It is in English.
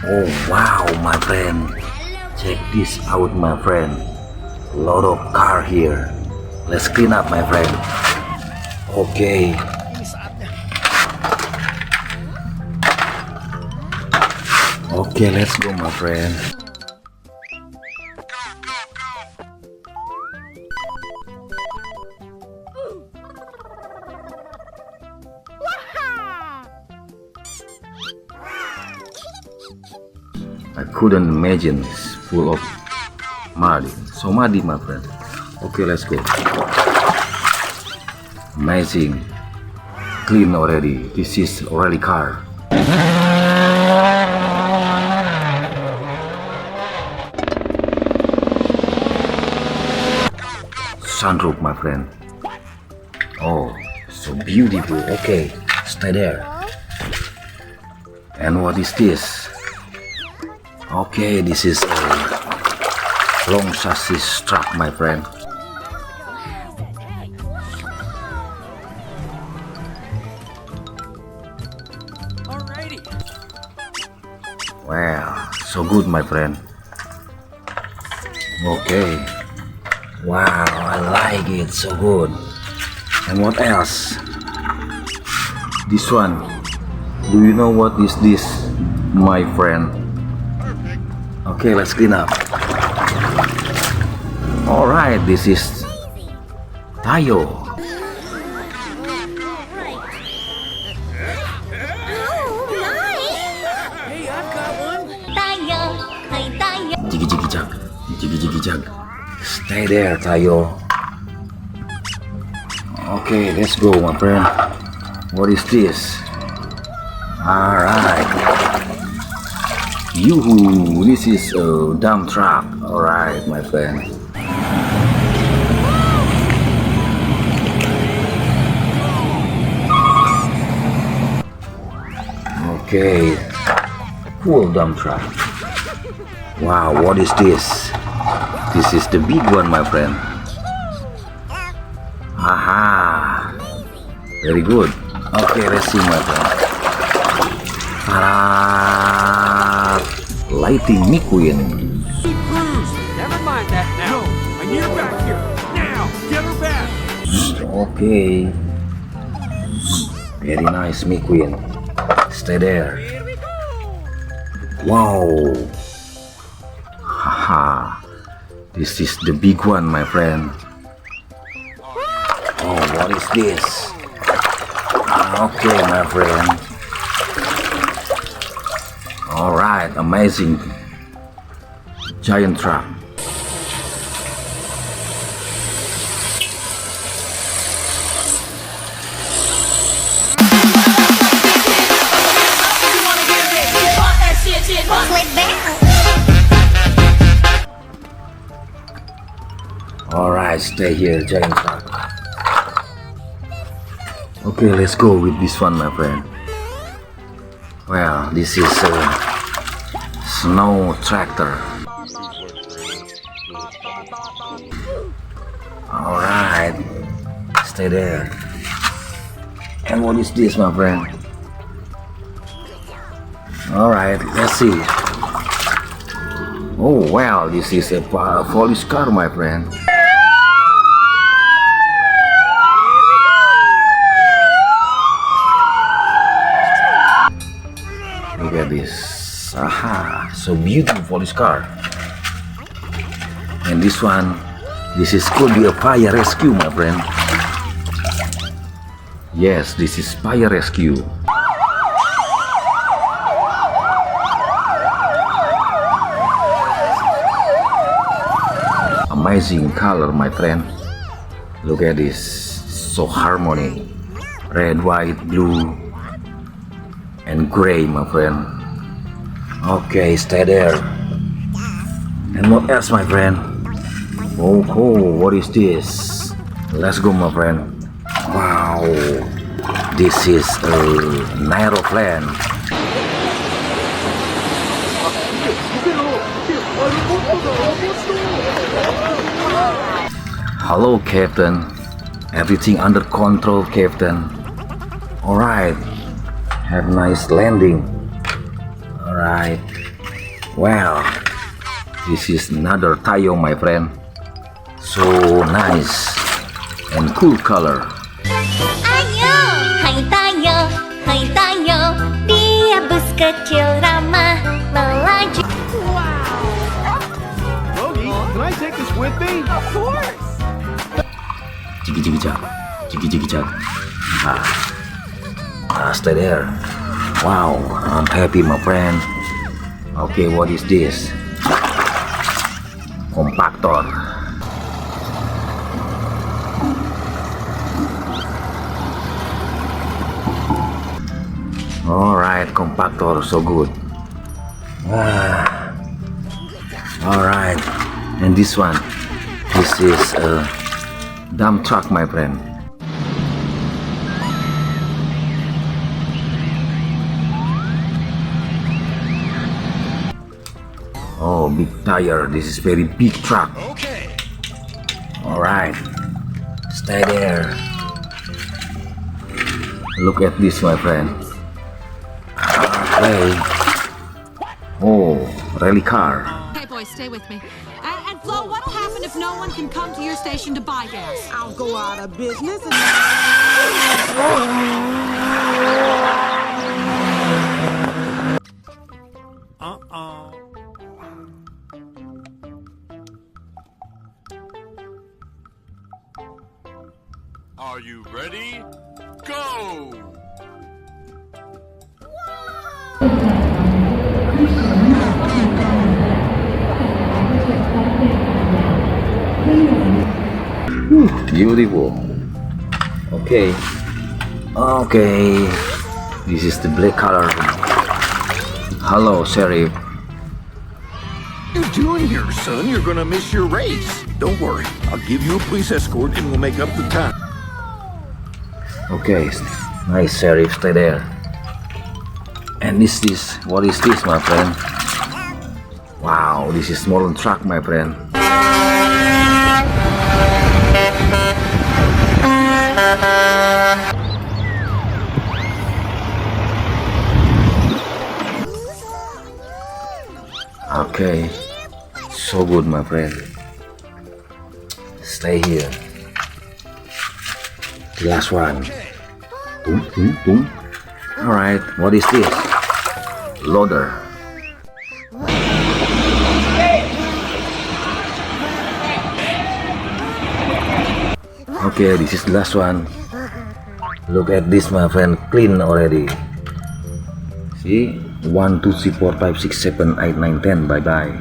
Oh wow, my friend. Check this out, my friend. Lot of car here. Let's clean up, my friend. Okay. Okay, let's go, my friend. I couldn't imagine it's full of muddy. So muddy, my friend. Okay, let's go. Amazing. Clean already. This is already car. Sunroof, my friend. Oh, so beautiful. Okay, stay there. And what is this? Okay, this is a long chassis truck, my friend. Alrighty. Wow, so good, my friend. Okay. Wow, I like it, so good. And what else? This one. Do you know what is this, my friend? Okay, let's clean up. Alright, this is Tayo. Hey, I've got one. Jiggy jiggy jug. Jiggy jiggy jug. Stay there, Tayo. Okay, let's go, my friend. What is this? Alright. Yoo-hoo, this is a dump truck. Alright, my friend. Okay, full dump truck. Wow, what is this? This is the big one, my friend. Aha! Very good. Okay, let's see, my friend. Ta-da! Lighting McQueen. Never mind that now. I need her back here. Now, get her back. Okay. Very nice, McQueen. Stay there. Wow. Haha. This is the big one, my friend. Oh, what is this? Okay, my friend. Alright, amazing. Giant truck. Alright, stay here, giant truck. Okay, let's go with this one, my friend. Well, this is a snow tractor. Alright, stay there. And what is this, my friend? Alright, let's see. Oh, wow, this is a police car, my friend. Look at this. Aha, so beautiful police car. And this one, this is could be a fire rescue, my friend. Yes, this is fire rescue. Amazing color, my friend. Look at this, so harmony. Red, white, blue, and gray, my friend. Okay, stay there. And what else, my friend? Oh, cool. What is this? Let's go, my friend. Wow, this is an aeroplane. Hello, Captain. Everything under control, Captain. Alright. Have a nice landing. Alright. Well, this is another tayo, my friend. So nice and cool color. Ayo, hai tayo, dia bus kecil ramah melaju. Logie, can I take this with me? Of course. Jiggy jiggy jag, jiggy jiggy jag. Stay there. Wow, I'm happy, my friend. Okay, what is this? Compactor. Alright, compactor, so good. Alright, and this one. This is a dump truck, my friend. Oh, big tire. This is very big truck. Okay. Alright. Stay there. Look at this, my friend. Okay. Oh, rally car. Okay, boys, stay with me. And Flo, what'll happen if no one can come to your station to buy gas? I'll go out of business and Are you ready? Go! Beautiful. Okay. Okay. This is the black color. Hello, Sheriff. What are you doing here, son? You're gonna miss your race. Don't worry, I'll give you a police escort and we'll make up the time. Okay. Nice, Sheriff. Stay there. And what is this, my friend? Wow, this is small truck, my friend. Okay, so good, my friend. Stay here. The last one. Boom, boom, boom. Alright, what is this? Loader. Okay, this is the last one. Look at this, my friend. Clean already. See? 1, 2, 3, 4, 5, 6, 7, 8, 9, 10. Bye bye.